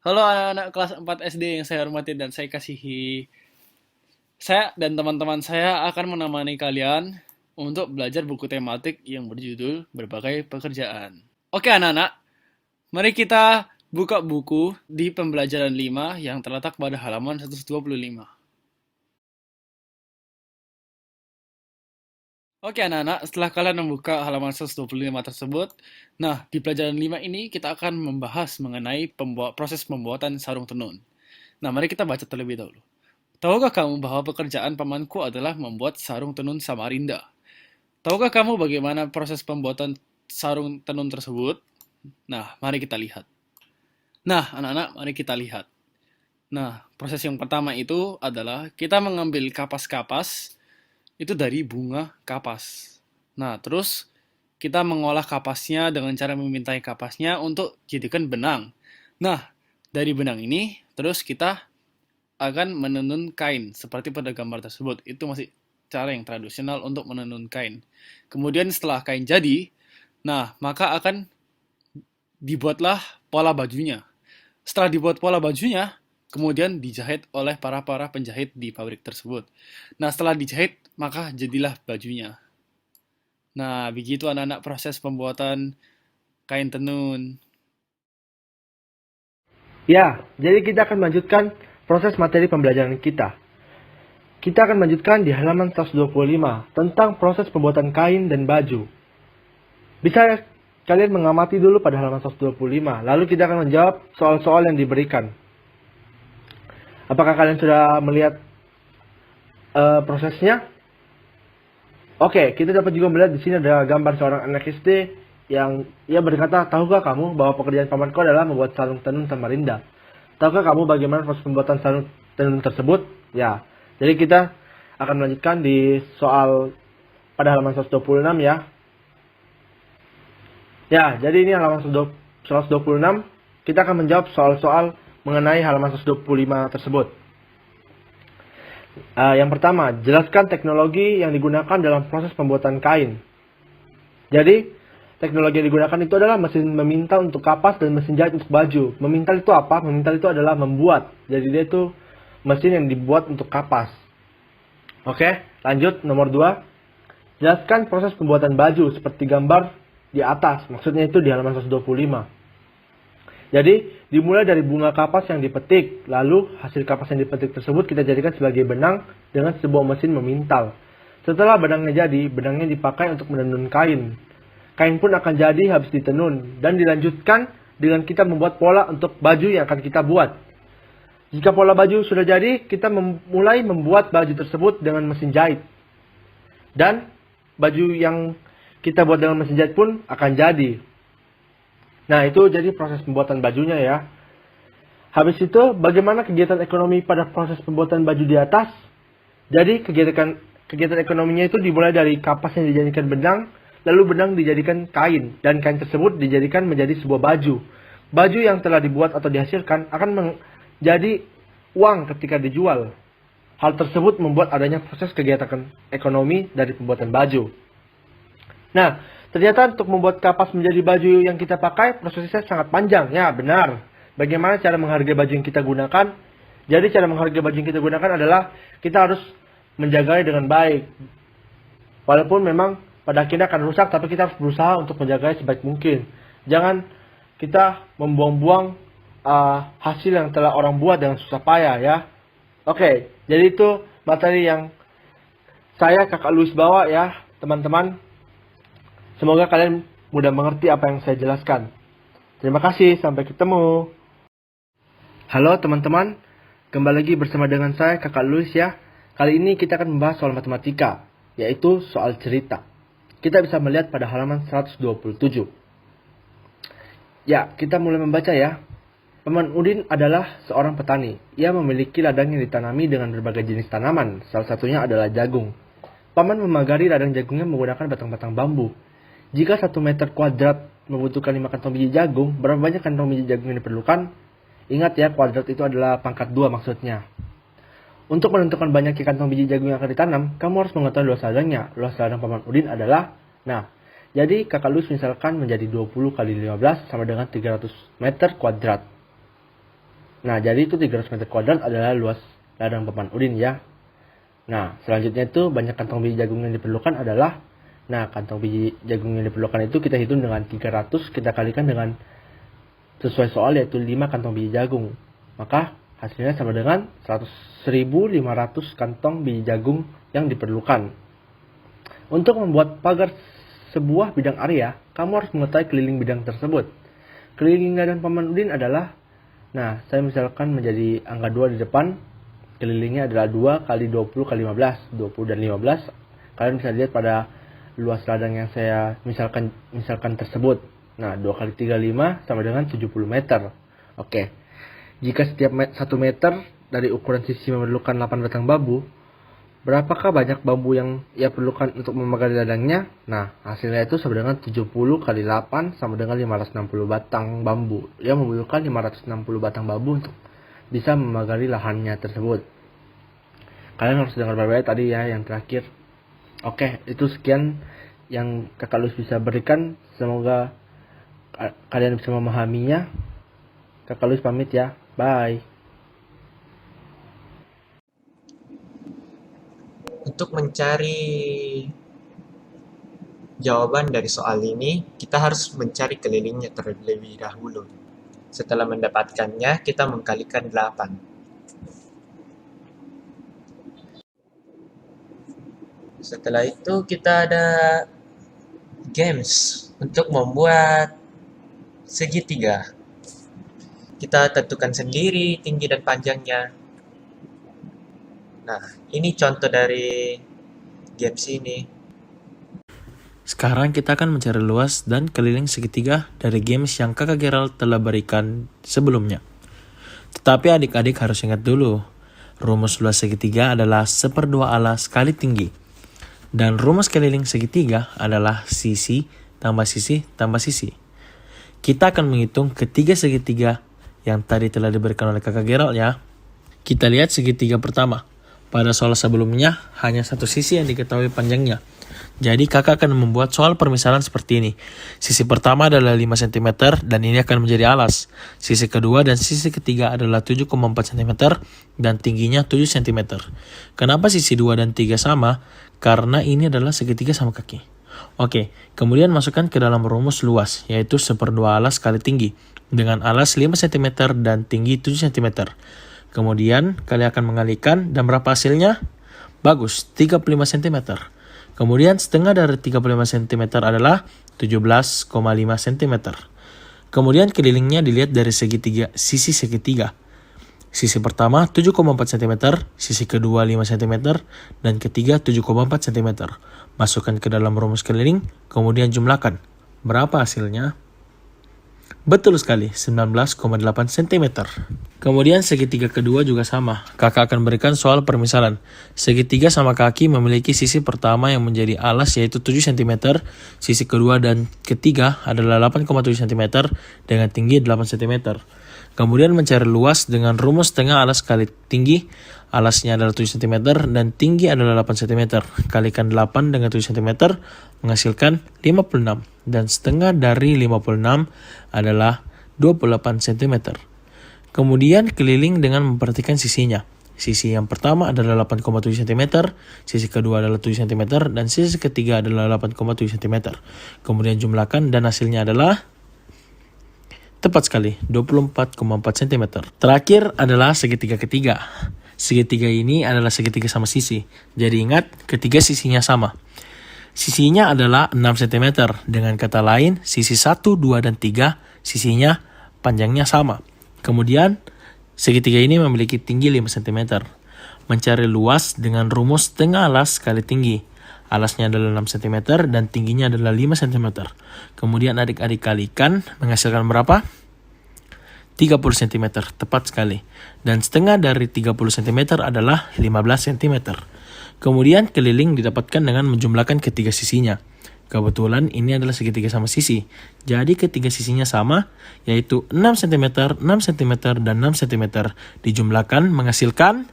Halo anak-anak kelas 4 SD yang saya hormati dan saya kasihi. Saya dan teman-teman saya akan menemani kalian untuk belajar buku tematik yang berjudul Berbagai Pekerjaan. Oke anak-anak, mari kita buka buku di pembelajaran 5 yang terletak pada halaman 125. Oke anak-anak, setelah kalian membuka halaman 125 tersebut, nah di pelajaran 5 ini kita akan membahas mengenai proses pembuatan sarung tenun. Nah, mari kita baca terlebih dahulu. Tahukah kamu bahwa pekerjaan pamanku adalah membuat sarung tenun Samarinda? Tahukah kamu bagaimana proses pembuatan sarung tenun tersebut? Nah, mari kita lihat. Nah, anak-anak, mari kita lihat. Nah, proses yang pertama itu adalah kita mengambil kapas-kapas itu dari bunga kapas. Nah, terus kita mengolah kapasnya dengan cara memintai kapasnya untuk jadikan benang. Nah, dari benang ini, terus kita akan menenun kain seperti pada gambar tersebut. Itu masih cara yang tradisional untuk menenun kain. Kemudian setelah kain jadi, nah maka akan dibuatlah pola bajunya. Setelah dibuat pola bajunya, kemudian dijahit oleh para penjahit di pabrik tersebut. Nah setelah dijahit, maka jadilah bajunya. Nah begitu anak-anak proses pembuatan kain tenun. Ya, jadi kita akan melanjutkan proses materi pembelajaran kita. Kita akan melanjutkan di halaman 125 tentang proses pembuatan kain dan baju. Bisa kalian mengamati dulu pada halaman 125, lalu kita akan menjawab soal-soal yang diberikan. Apakah kalian sudah melihat prosesnya? Oke, kita dapat juga melihat di sini ada gambar seorang anak SD yang ia berkata, tahukah kamu bahwa pekerjaan pamanku adalah membuat sarung tenun Samarinda? Tahukah kamu bagaimana proses pembuatan sarung tenun tersebut? Ya, jadi kita akan melanjutkan di soal pada halaman 126 ya. Ya, jadi ini halaman 126. Kita akan menjawab soal-soal mengenai halaman 125 tersebut. Yang pertama, jelaskan teknologi yang digunakan dalam proses pembuatan kain. Jadi, teknologi yang digunakan itu adalah mesin memintal untuk kapas dan mesin jahit untuk baju. Memintal itu apa? Memintal itu adalah membuat. Jadi dia itu mesin yang dibuat untuk kapas. Oke, lanjut nomor 2. Jelaskan proses pembuatan baju seperti gambar di atas. Maksudnya itu di halaman 125. Jadi, dimulai dari bunga kapas yang dipetik, lalu hasil kapas yang dipetik tersebut kita jadikan sebagai benang dengan sebuah mesin memintal. Setelah benangnya jadi, benangnya dipakai untuk menenun kain. Kain pun akan jadi habis ditenun, dan dilanjutkan dengan kita membuat pola untuk baju yang akan kita buat. Jika pola baju sudah jadi, kita mulai membuat baju tersebut dengan mesin jahit. Dan baju yang kita buat dengan mesin jahit pun akan jadi. Nah, itu jadi proses pembuatan bajunya ya. Habis itu, bagaimana kegiatan ekonomi pada proses pembuatan baju di atas? Jadi, kegiatan ekonominya itu dimulai dari kapas yang dijadikan benang, lalu benang dijadikan kain, dan kain tersebut dijadikan menjadi sebuah baju. Baju yang telah dibuat atau dihasilkan akan menjadi uang ketika dijual. Hal tersebut membuat adanya proses kegiatan ekonomi dari pembuatan baju. Nah, ternyata untuk membuat kapas menjadi baju yang kita pakai, prosesnya sangat panjang. Ya, benar. Bagaimana cara menghargai baju yang kita gunakan? Jadi, cara menghargai baju yang kita gunakan adalah kita harus menjaganya dengan baik. Walaupun memang pada akhirnya akan rusak, tapi kita harus berusaha untuk menjaganya sebaik mungkin. Jangan kita membuang-buang hasil yang telah orang buat dengan susah payah ya. Oke, jadi itu materi yang saya Kakak Luis bawa ya, teman-teman. Semoga kalian mudah mengerti apa yang saya jelaskan. Terima kasih, sampai ketemu. Halo teman-teman, kembali lagi bersama dengan saya Kakak Luis ya. Kali ini kita akan membahas soal matematika, yaitu soal cerita. Kita bisa melihat pada halaman 127. Ya, kita mulai membaca ya. Paman Udin adalah seorang petani. Ia memiliki ladang yang ditanami dengan berbagai jenis tanaman, salah satunya adalah jagung. Paman memagari ladang jagungnya menggunakan batang-batang bambu. Jika 1 meter kuadrat membutuhkan 5 kantong biji jagung, berapa banyak kantong biji jagung yang diperlukan? Ingat ya, kuadrat itu adalah pangkat 2 maksudnya. Untuk menentukan banyaknya kantong biji jagung yang akan ditanam, kamu harus mengetahui luas ladangnya. Luas ladang Paman Udin adalah, jadi Kakak Luis misalkan menjadi 20 kali 15 sama dengan 300 meter kuadrat. Nah, jadi itu 300 meter kuadrat adalah luas ladang papan Udin ya. Nah, selanjutnya itu banyak kantong biji jagung yang diperlukan adalah, nah kantong biji jagung yang diperlukan itu kita hitung dengan 300, kita kalikan dengan sesuai soal yaitu 5 kantong biji jagung. Maka hasilnya sama dengan 100.500 kantong biji jagung yang diperlukan. Untuk membuat pagar sebuah bidang area, kamu harus mengetahui keliling bidang tersebut. Keliling ladang papan Udin adalah, nah saya misalkan menjadi angka 2 di depan, kelilingnya adalah 2 kali 20 kali 15, 20 dan 15. Kalian bisa lihat pada luas ladang yang saya misalkan tersebut. Nah, 2 kali 35 sama dengan 70 meter. Oke. Jika setiap 1 meter dari ukuran sisi memerlukan 8 batang bambu, berapakah banyak bambu yang ia perlukan untuk memagari ladangnya? Nah, hasilnya itu sama dengan 70 kali 8 sama dengan 560 batang bambu. Ia memerlukan 560 batang bambu untuk bisa memagari lahannya tersebut. Kalian harus dengar baik-baik tadi ya yang terakhir. Oke, itu sekian yang Kakak Luis bisa berikan. Semoga kalian bisa memahaminya. Kakak Luis pamit ya. Bye. Untuk mencari jawaban dari soal ini, kita harus mencari kelilingnya terlebih dahulu. Setelah mendapatkannya, kita mengkalikan 8. Setelah itu kita ada games untuk membuat segitiga. Kita tentukan sendiri tinggi dan panjangnya. Nah, ini contoh dari games ini. Sekarang kita akan mencari luas dan keliling segitiga dari games yang Kakak Gerald telah berikan sebelumnya. Tetapi adik-adik harus ingat dulu, rumus luas segitiga adalah 1/2 alas kali tinggi. Dan rumus keliling segitiga adalah sisi tambah sisi tambah sisi. Kita akan menghitung ketiga segitiga yang tadi telah diberikan oleh Kakak Gerald ya. Kita lihat segitiga pertama. Pada soal sebelumnya, hanya satu sisi yang diketahui panjangnya. Jadi kakak akan membuat soal permisalan seperti ini. Sisi pertama adalah 5 cm dan ini akan menjadi alas. Sisi kedua dan sisi ketiga adalah 7,4 cm dan tingginya 7 cm. Kenapa sisi 2 dan 3 sama? Karena ini adalah segitiga sama kaki. Oke, kemudian masukkan ke dalam rumus luas, yaitu 1/2 alas kali tinggi. Dengan alas 5 cm dan tinggi 7 cm. Kemudian kalian akan mengalihkan dan berapa hasilnya? Bagus, 35 cm. Kemudian setengah dari 35 cm adalah 17,5 cm. Kemudian kelilingnya dilihat dari sisi segitiga. Sisi pertama 7,4 cm, sisi kedua 5 cm, dan ketiga 7,4 cm. Masukkan ke dalam rumus keliling, kemudian jumlahkan. Berapa hasilnya? Betul sekali, 19,8 cm. Kemudian segitiga kedua juga sama. Kakak akan berikan soal permisalan. Segitiga sama kaki memiliki sisi pertama yang menjadi alas yaitu 7 cm. Sisi kedua dan ketiga adalah 8,7 cm dengan tinggi 8 cm. Kemudian mencari luas dengan rumus setengah alas kali tinggi. Alasnya adalah 7 cm dan tinggi adalah 8 cm. Kalikan 8 dengan 7 cm menghasilkan 56. Dan setengah dari 56 adalah 28 cm. Kemudian keliling dengan memperhatikan sisinya. Sisi yang pertama adalah 8,7 cm, sisi kedua adalah 7 cm, dan sisi ketiga adalah 8,7 cm. Kemudian jumlahkan dan hasilnya adalah tepat sekali, 24,4 cm. Terakhir adalah segitiga ketiga. Segitiga ini adalah segitiga sama sisi. Jadi ingat, ketiga sisinya sama. Sisinya adalah 6 cm. Dengan kata lain, sisi 1, 2, dan 3 sisinya panjangnya sama. Kemudian, segitiga ini memiliki tinggi 5 cm. Mencari luas dengan rumus setengah alas kali tinggi. Alasnya adalah 6 cm dan tingginya adalah 5 cm. Kemudian adik-adik kalikan menghasilkan berapa? 30 cm, tepat sekali. Dan setengah dari 30 cm adalah 15 cm. Kemudian keliling didapatkan dengan menjumlahkan ketiga sisinya. Kebetulan ini adalah segitiga sama sisi. Jadi ketiga sisinya sama, yaitu 6 cm, 6 cm, dan 6 cm. Dijumlahkan menghasilkan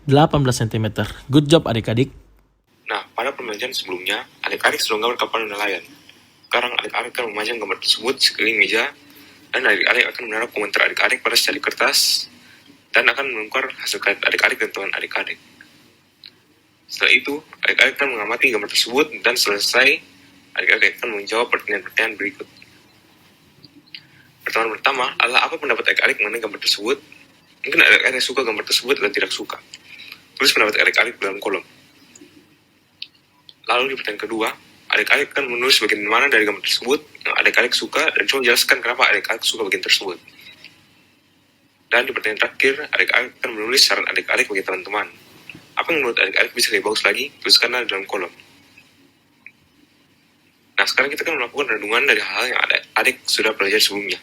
18 cm. Good job adik-adik. Nah, pada pembelajaran sebelumnya, adik-adik sudah menggambar kapal nelayan. Sekarang adik-adik akan memajang gambar tersebut sekeliling meja Dan adik-adik akan menaruh komentar adik-adik pada secari kertas dan akan menukar hasil karya adik-adik dan teman adik-adik. Setelah itu, adik-adik akan mengamati gambar tersebut dan selesai, adik-adik akan menjawab pertanyaan-pertanyaan berikut. Pertanyaan pertama adalah apa pendapat adik-adik mengenai gambar tersebut? Mungkin adik-adik suka gambar tersebut atau tidak suka. Tulis pendapat adik-adik dalam kolom. Lalu di pertanyaan kedua, adik-adik akan menulis bagian mana dari gambar tersebut yang adik-adik suka dan coba jelaskan kenapa adik-adik suka bagian tersebut. Dan di pertanyaan terakhir, adik-adik akan menulis saran adik-adik bagi teman-teman. Apa yang menurut adik-adik bisa lebih bagus lagi? Tuliskanlah dalam kolom. Nah, sekarang kita akan melakukan renungan dari hal yang adik-adik sudah pelajari sebelumnya.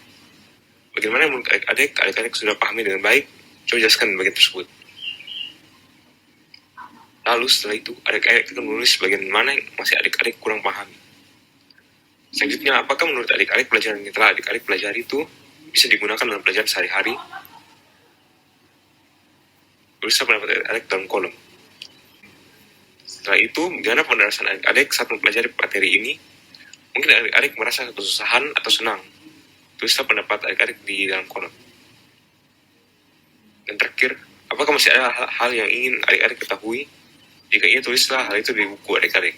Bagaimana menurut adik-adik sudah pahami dengan baik? Coba jelaskan bagian tersebut. Lalu setelah itu, adik-adik akan menulis bagian mana yang masih adik-adik kurang pahami. Selanjutnya, apakah menurut adik-adik pelajaran yang telah adik-adik pelajari itu bisa digunakan dalam pelajaran sehari-hari? Tulislah pendapat adik-adik dalam kolom. Setelah itu, bagaimana pendarasan adik-adik saat mempelajari materi ini? Mungkin adik-adik merasa kesusahan atau senang. Tulislah pendapat adik-adik di dalam kolom. Dan terakhir, apakah masih ada hal yang ingin adik-adik ketahui? Jika iya, tulislah hal itu di buku adik-adik.